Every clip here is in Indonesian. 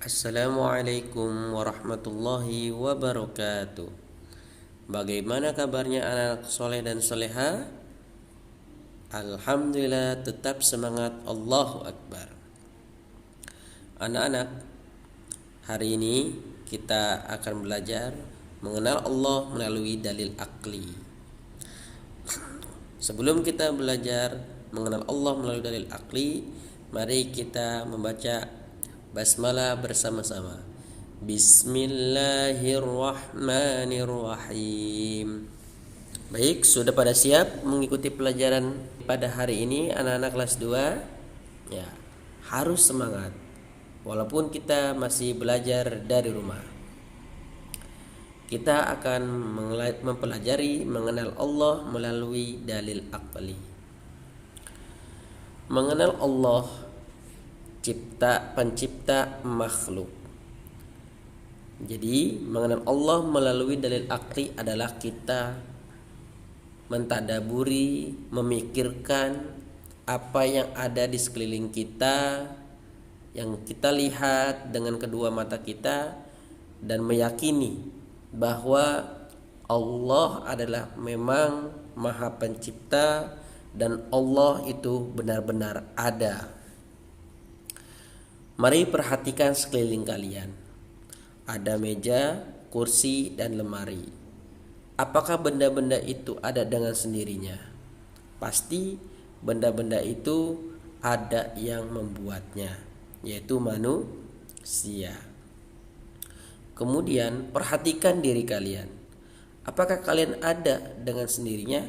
Assalamualaikum warahmatullahi wabarakatuh. Bagaimana kabarnya anak soleh dan soleha? Alhamdulillah, tetap semangat. Allahu Akbar. Anak-anak, hari ini kita akan belajar mengenal Allah melalui dalil akli. Sebelum kita belajar mengenal Allah melalui dalil akli, mari kita membaca basmalah bersama-sama. Bismillahirrahmanirrahim. Baik, sudah pada siap mengikuti pelajaran pada hari ini anak-anak kelas 2? Ya, harus semangat walaupun kita masih belajar dari rumah. Kita akan mempelajari mengenal Allah melalui dalil akli. Mengenal Allah, pencipta makhluk. Jadi mengenal Allah melalui dalil akli adalah kita mentadaburi, memikirkan apa yang ada di sekeliling kita, yang kita lihat dengan kedua mata kita, dan meyakini bahwa Allah adalah memang Maha Pencipta dan Allah itu benar-benar ada. Mari perhatikan sekeliling kalian. Ada meja, kursi, dan lemari. Apakah benda-benda itu ada dengan sendirinya? Pasti benda-benda itu ada yang membuatnya, yaitu manusia. Kemudian perhatikan diri kalian. Apakah kalian ada dengan sendirinya?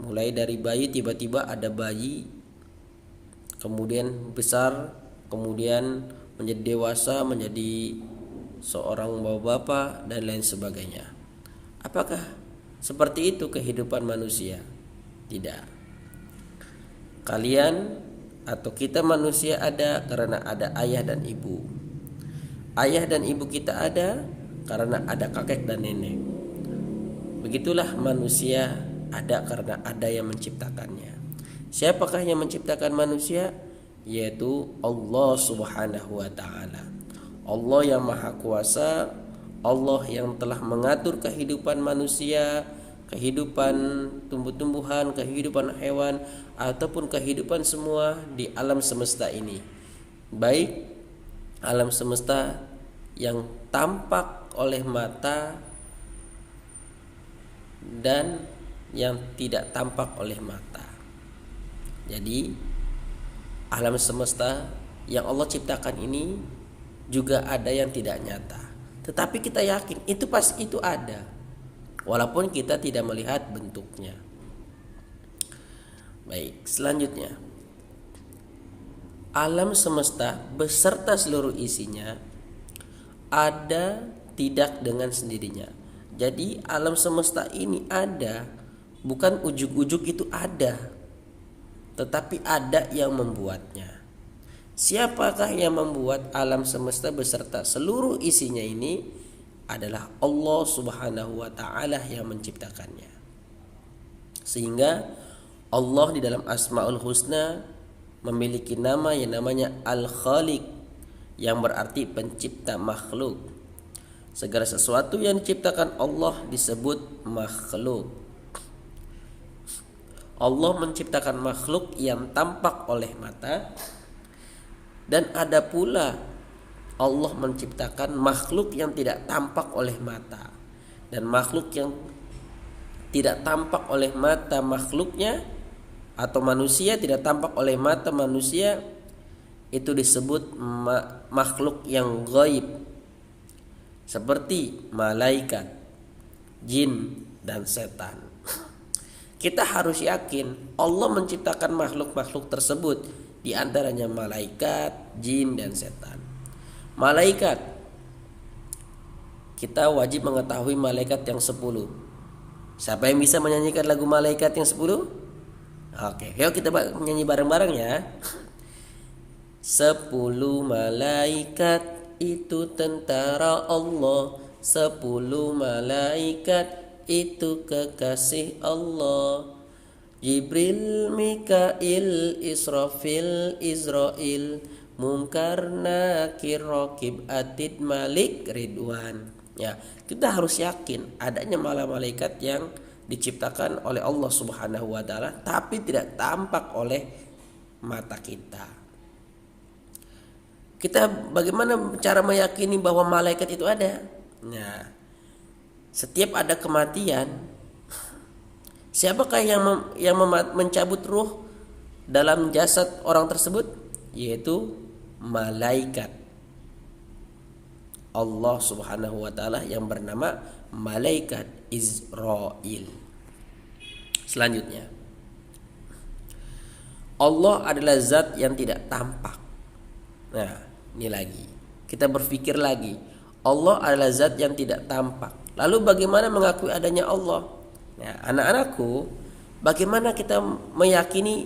Mulai dari bayi, tiba-tiba ada bayi, kemudian besar, kemudian menjadi dewasa, menjadi seorang bapak-bapak, dan lain sebagainya. Apakah seperti itu kehidupan manusia? Tidak. Kalian atau kita manusia ada karena ada ayah dan ibu. Ayah dan ibu kita ada karena ada kakek dan nenek. Begitulah manusia ada karena ada yang menciptakannya. Siapakah yang menciptakan manusia? Yaitu Allah Subhanahu wa ta'ala. Allah yang maha kuasa, Allah yang telah mengatur kehidupan manusia, kehidupan tumbuh-tumbuhan, kehidupan hewan, ataupun kehidupan semua di alam semesta ini. Baik alam semesta yang tampak oleh mata dan yang tidak tampak oleh mata. Jadi alam semesta yang Allah ciptakan ini juga ada yang tidak nyata, tetapi kita yakin itu pasti itu ada, walaupun kita tidak melihat bentuknya. Baik, selanjutnya alam semesta beserta seluruh isinya ada tidak dengan sendirinya. Jadi alam semesta ini ada, bukan ujug-ujug itu ada, tetapi ada yang membuatnya. Siapakah yang membuat alam semesta beserta seluruh isinya ini? Adalah Allah Subhanahu wa ta'ala yang menciptakannya. Sehingga Allah di dalam Asmaul Husna memiliki nama yang namanya Al-Khaliq, yang berarti pencipta makhluk. Segala sesuatu yang diciptakan Allah disebut makhluk. Allah menciptakan makhluk yang tampak oleh mata, dan ada pula Allah menciptakan makhluk yang tidak tampak oleh mata. Dan makhluk yang tidak tampak oleh mata makhluknya, atau manusia tidak tampak oleh mata manusia, itu disebut makhluk yang gaib, seperti malaikat, jin, dan setan. Kita harus yakin Allah menciptakan makhluk-makhluk tersebut, di antaranya malaikat, jin, dan setan. Malaikat, kita wajib mengetahui malaikat yang 10. Siapa yang bisa menyanyikan lagu malaikat yang 10? Oke, yuk kita nyanyi bareng-bareng ya. 10 malaikat itu tentara Allah, 10 malaikat itu kekasih Allah. Jibril, Mikail, Israfil, Israil, Munkar Nakir Raqib Atid Malik Ridwan. Ya, kita harus yakin adanya malaikat yang diciptakan oleh Allah Subhanahu wa taala tapi tidak tampak oleh mata kita. Kita bagaimana cara meyakini bahwa malaikat itu ada? Nah, setiap ada kematian, siapakah yang mencabut ruh dalam jasad orang tersebut? Yaitu malaikat. Allah Subhanahu wa taala yang bernama malaikat Israel. Selanjutnya, Allah adalah zat yang tidak tampak. Nah, ini lagi. Kita berpikir lagi. Allah adalah zat yang tidak tampak. Lalu bagaimana mengakui adanya Allah? Nah, anak-anakku, bagaimana kita meyakini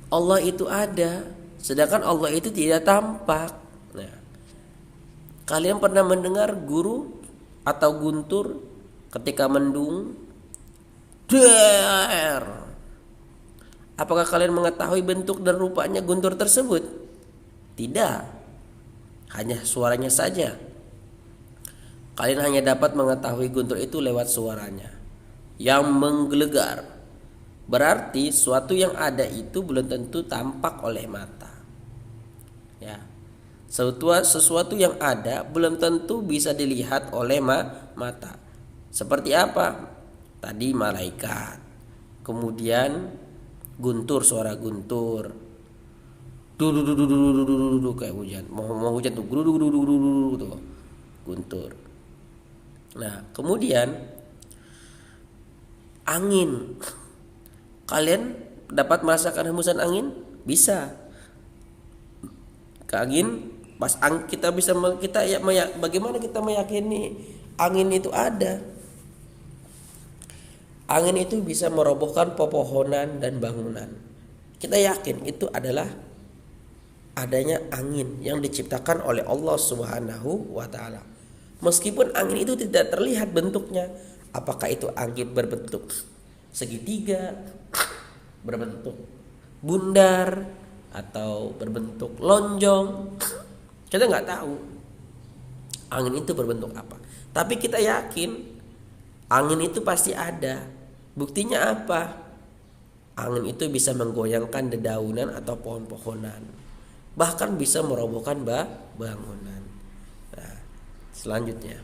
Allah itu ada, sedangkan Allah itu tidak tampak? Nah, kalian pernah mendengar guru atau guntur ketika mendung? Der. Apakah kalian mengetahui bentuk dan rupanya guntur tersebut? Tidak. Hanya suaranya saja. Kalian hanya dapat mengetahui guntur itu lewat suaranya yang menggelegar. Berarti sesuatu yang ada itu belum tentu tampak oleh mata. Ya. Sesuatu yang ada belum tentu bisa dilihat oleh mata. Seperti apa? Tadi malaikat. Kemudian guntur, suara guntur. Dudu kayak hujan. Mau hujan tuh dudu tuh. Guntur. Nah, kemudian angin. Kalian dapat merasakan hembusan angin? Bisa. Ke angin pas kita bisa bagaimana kita meyakini angin itu ada? Angin itu bisa merobohkan pepohonan dan bangunan. Kita yakin itu adalah adanya angin yang diciptakan oleh Allah Subhanahu wa taala. Meskipun angin itu tidak terlihat bentuknya, apakah itu angin berbentuk segitiga, berbentuk bundar, atau berbentuk lonjong, kita nggak tahu angin itu berbentuk apa. Tapi kita yakin angin itu pasti ada. Buktinya apa? Angin itu bisa menggoyangkan dedaunan atau pohon-pohonan, bahkan bisa merobohkan bangunan. Nah, selanjutnya,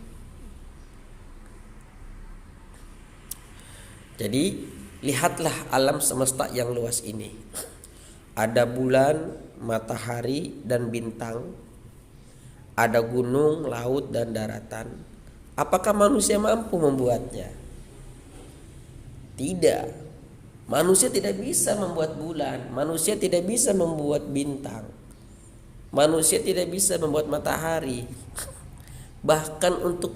jadi lihatlah alam semesta yang luas ini. Ada bulan, matahari, dan bintang. Ada gunung, laut, dan daratan. Apakah manusia mampu membuatnya? Tidak. Manusia tidak bisa membuat bulan. Manusia tidak bisa membuat bintang. Manusia tidak bisa membuat matahari. Bahkan untuk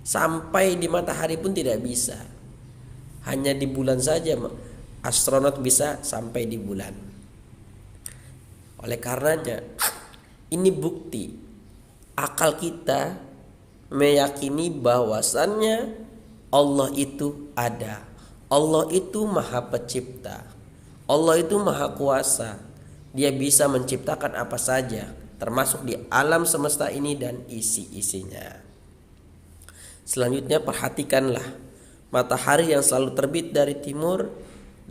sampai di matahari pun tidak bisa. Hanya di bulan saja astronot bisa sampai di bulan. Oleh karenanya, ini bukti akal kita meyakini bahwasannya Allah itu ada. Allah itu Maha Pencipta. Allah itu Maha Kuasa. Dia bisa menciptakan apa saja, termasuk di alam semesta ini dan isi-isinya. Selanjutnya, perhatikanlah matahari yang selalu terbit dari timur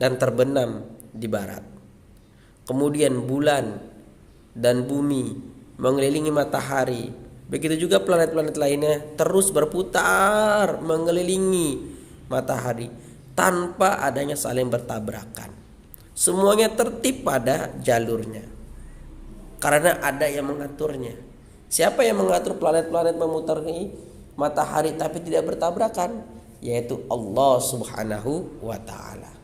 dan terbenam di barat. Kemudian bulan dan bumi mengelilingi matahari. Begitu juga planet-planet lainnya terus berputar mengelilingi matahari tanpa adanya saling bertabrakan. Semuanya tertib pada jalurnya karena ada yang mengaturnya. Siapa yang mengatur planet-planet memutari matahari tapi tidak bertabrakan? Yaitu Allah Subhanahu wa taala.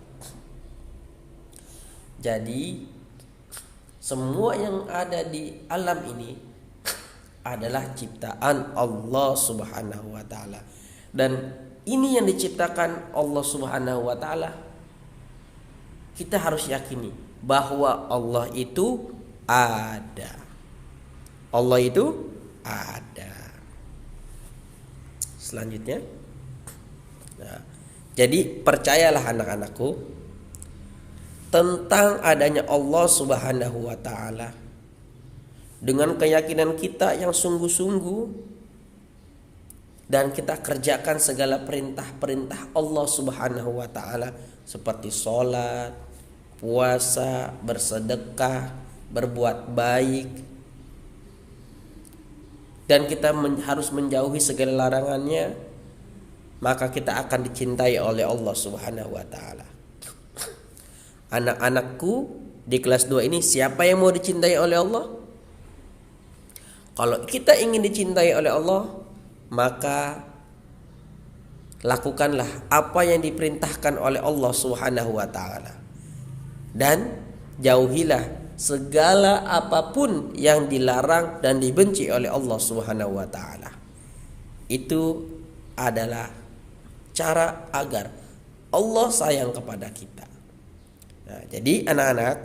Jadi semua yang ada di alam ini adalah ciptaan Allah Subhanahu wa taala. Dan ini yang diciptakan Allah Subhanahu wa taala. Kita harus yakini bahwa Allah itu ada. Allah itu ada. Selanjutnya, nah, jadi percayalah anak-anakku tentang adanya Allah Subhanahu wa taala. dengan keyakinan kita yang sungguh-sungguh, dan kita kerjakan segala perintah-perintah Allah Subhanahu wa taala seperti sholat, puasa, bersedekah, berbuat baik, dan kita harus menjauhi segala larangannya, maka kita akan dicintai oleh Allah Subhanahu wa taala. Anak-anakku di kelas 2 ini, siapa yang mau dicintai oleh Allah? Kalau kita ingin dicintai oleh Allah, maka lakukanlah apa yang diperintahkan oleh Allah Subhanahu wa taala, dan jauhilah segala apapun yang dilarang dan dibenci oleh Allah Subhanahu wa taala. Itu adalah cara agar Allah sayang kepada kita. Nah, jadi anak-anak,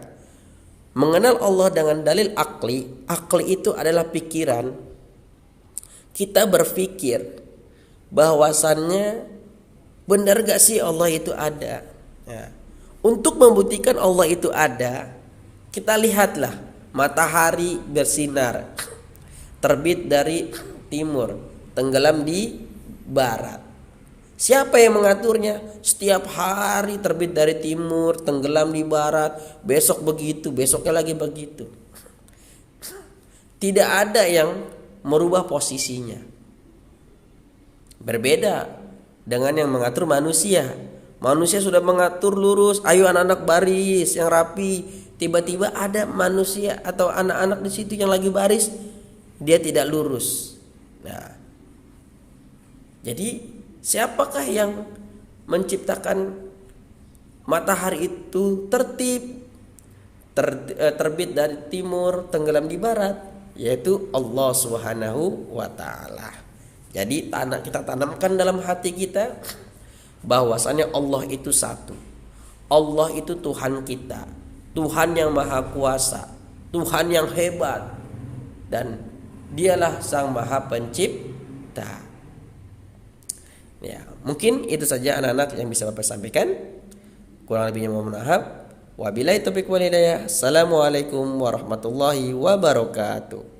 mengenal Allah dengan dalil akli itu adalah pikiran. Kita berpikir bahwasannya benar gak sih Allah itu ada. Ya. Untuk membuktikan Allah itu ada, kita lihatlah matahari bersinar, terbit dari timur, tenggelam di barat. Siapa yang mengaturnya? Setiap hari terbit dari timur, tenggelam di barat, besok begitu, besoknya lagi begitu. Tidak ada yang merubah posisinya. Berbeda dengan yang mengatur manusia. Manusia sudah mengatur lurus, ayo anak-anak baris yang rapi. Tiba-tiba ada manusia atau anak-anak di situ yang lagi baris, dia tidak lurus. Nah, jadi siapakah yang menciptakan matahari itu tertib, terbit dari timur, tenggelam di barat? Yaitu Allah Subhanahu wa taala. Jadi kita tanamkan dalam hati kita bahwasannya Allah itu satu. Allah itu Tuhan kita, Tuhan yang maha kuasa, Tuhan yang hebat, dan Dialah Sang Maha Pencipta. Ya, mungkin itu saja anak-anak yang bisa Bapak sampaikan. Kurang lebihnya mohon maaf. Wabillahi taufiq wal hidayah. Assalamualaikum warahmatullahi wabarakatuh.